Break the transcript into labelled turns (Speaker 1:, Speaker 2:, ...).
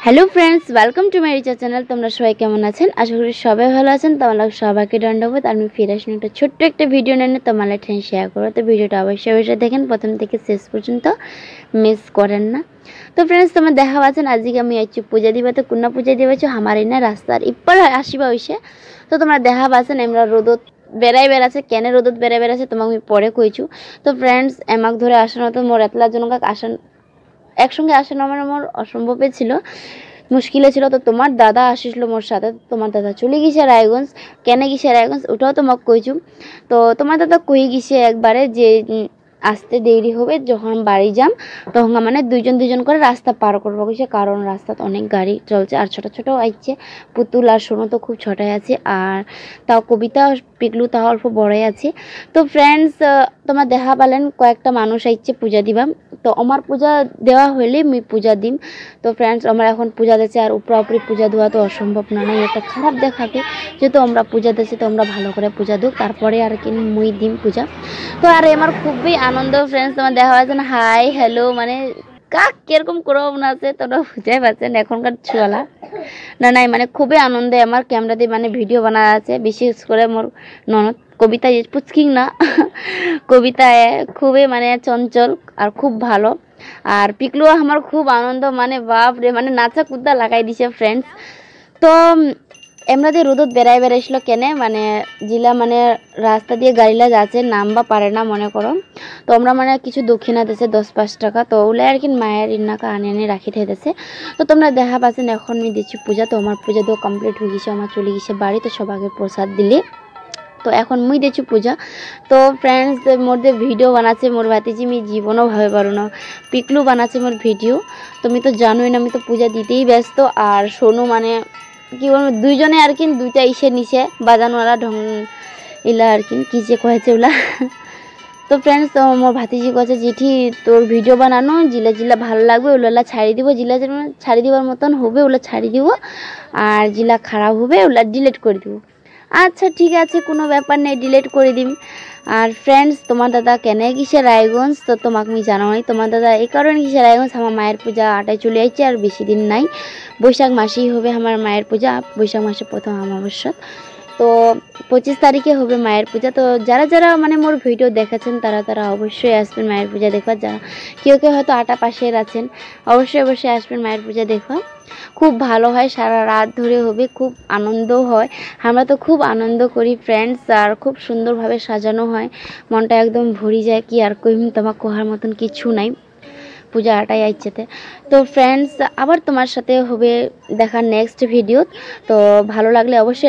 Speaker 1: Hello friends, welcome to my রিচার channel. তোমরা সবাই কেমন আছেন? আশা করি সবাই ভালো আছেন। তোমাদের সবাইকে দণ্ডবোধ। আমি ফিরে আসুন একটা ছোট্ট একটা ভিডিও নিয়ে তোমাদের ঠেন শেয়ার করো। তো ভিডিওটা অবশ্যই দেখেন, প্রথম থেকে শেষ পর্যন্ত মিস করেন না। তো ফ্রেন্ডস, তোমার দেখা পাচ্ছেন আজকে আমি আইছি পূজা দিবা। তো কোন পূজা দিবাছো আমার না রাস্তার ইপার আসিবা হইছে। তো তোমরা দেখা পাচ্ছেন আমরা রোদত বেড়াই বেড়াছে, কেন রোদত বেড়াই বেড়াছে তোমাকে আমি পরে কইছু। তো ফ্রেন্ডস, এমাক ধরে আসানো তো মোর এতলা জনক আসান একসঙ্গে আসানো আমার অসম্ভবে ছিল, মুশকিলে ছিল। তো তোমার দাদা আসিছিল মোর সাথে। তোমার দাদা চলে গেছে রায়গঞ্জ। কেন গেছে রায়গঞ্জ ওটাও তোমাকে কইছু। তো তোমার দাদা কই গেছে একবারে যে আসতে দেরি হবে, যখন বাড়ি যাম তখন মানে দুইজন করে রাস্তা পার করবো কইছে, কারণ রাস্তাতে অনেক গাড়ি চলছে আর ছোট ছোট আইছে। পুতুল আর সোনো তো খুব ছোটাই আছে, আর তাও কবিতা পিকলু তাও অল্প বড়ই আছে। তো ফ্রেন্ডস, তোমার দেখা পালেন কয়েকটা মানুষ আইছে পূজা দিবা। তো আমার পূজা দেওয়া হইলে আমি পূজা দিম। তো ফ্রেন্ডস, আমরা এখন পূজা দিচ্ছি আর উপরে পূজা দেওয়া তো অসম্ভব না, নাই এটা খারাপ দেখাবে। যেহেতু আমরা পূজা দিচ্ছি তো আমরা ভালো করে পূজা দিই, তারপরে আর কি মুই দিম পূজা। তো আর আমার খুবই আনন্দ ফ্রেন্ডস, তোমার দেখা পাচ্ছেন হাই হ্যালো মানে কাক কিরকম করব না আছে তোমরা বুঝাই পাচ্ছেন এখনকার ছুয়ালা না নাই মানে খুবই আনন্দে আমার ক্যামেরা দিয়ে মানে ভিডিও বানা আছে। বিশেষ করে মোর ননদ কবিতা পুচকিং না কবিতা খুবই মানে চঞ্চল আর খুব ভালো। আর পিকলু আমার খুব আনন্দ, মানে বাপ রে মানে নাচা কুদা লাগাই দিছে ফ্রেন্ডস। তো এমরা দিয়ে রোদত বেড়াইছিল কেন মানে জিলা মানে রাস্তা দিয়ে গাড়িলা যাচ্ছে নামবা পারে না মনে করো। তো আমরা মানে কিছু দক্ষিণা দিয়েছে 10-5 টাকা, তো ওগুলো আর কি মায়ের ইন্নাকা আনে রাখি থেতেছে। তো তোমরা দেখা পাচ্ছেন এখন আমি দিচ্ছি পূজা। তো আমার পূজা তো কমপ্লিট হয়ে গেছে, আমার চলে গেছে বাড়ি। তো সবাইকে প্রসাদ দিলে তো এখন মুই দিচ্ছি পূজা। তো ফ্রেন্ডস, মোর যে ভিডিও বানাচ্ছে মোর ভাতিজি আমি জীবনও ভাবে পারো না। পিকলু বানাচ্ছে মোর ভিডিও। তুমি তো জানোই না আমি তো পূজা দিতেই ব্যস্ত। আর সোনু মানে কি বলবো দুইজনে আর কি দুইটা ইসে নিচে বাজানোয়ালা ঢং ইলা আর কি যে কয়েছে ওলা। তো ফ্রেন্ডস, তো মোর ভাতিজি কয়েছে জিঠি তোর ভিডিও বানানো জিলা ভালো লাগবে ওগুলা ছাড়ি দিব, জিলা ছাড়ি দিবার মতন হবে ওগুলা ছাড়ি দিব, আর জিলা খারাপ হবে ওগুলা ডিলিট করে দিব। আচ্ছা ঠিক আছে, কোনো ব্যাপার নেই, ডিলিট করে দিম। আর ফ্রেন্ডস, তোমার দাদা কেন গেছে রায়গঞ্জ তো তোমাকে আমি জানাই। তোমার দাদা এই কারণে গেছে রায়গঞ্জ, আমার মায়ের পূজা 8টায় চলে আসছে আর বেশি দিন নাই। বৈশাখ মাসেই হবে আমার মায়ের পূজা, বৈশাখ মাসে প্রথম অমাবস্যা। তো 25 তারিখে হবে মায়ের পূজা। তো যারা মানে মোর ভিডিও দেখেছেন তারা অবশ্যই আসবেন মায়ের পূজা দেখবার। যারা কেউ হয়তো আটা পাশের আছেন অবশ্যই আসবেন মায়ের পূজা দেখবা। খুব ভালো হয়, সারা রাত ধরে হবে, খুব আনন্দ হয়। আমরা তো খুব আনন্দ করি ফ্রেন্ডস, আর খুব সুন্দরভাবে সাজানো হয়, মনটা একদম ভরি যায়। কি আর কইম, তোমার কোহার মতন কিছু নাই পূজা 8টায় আইছেতে। তো ফ্রেন্ডস, আবার তোমার সাথে হবে দেখা নেক্সট ভিডিও। তো ভালো লাগলে অবশ্যই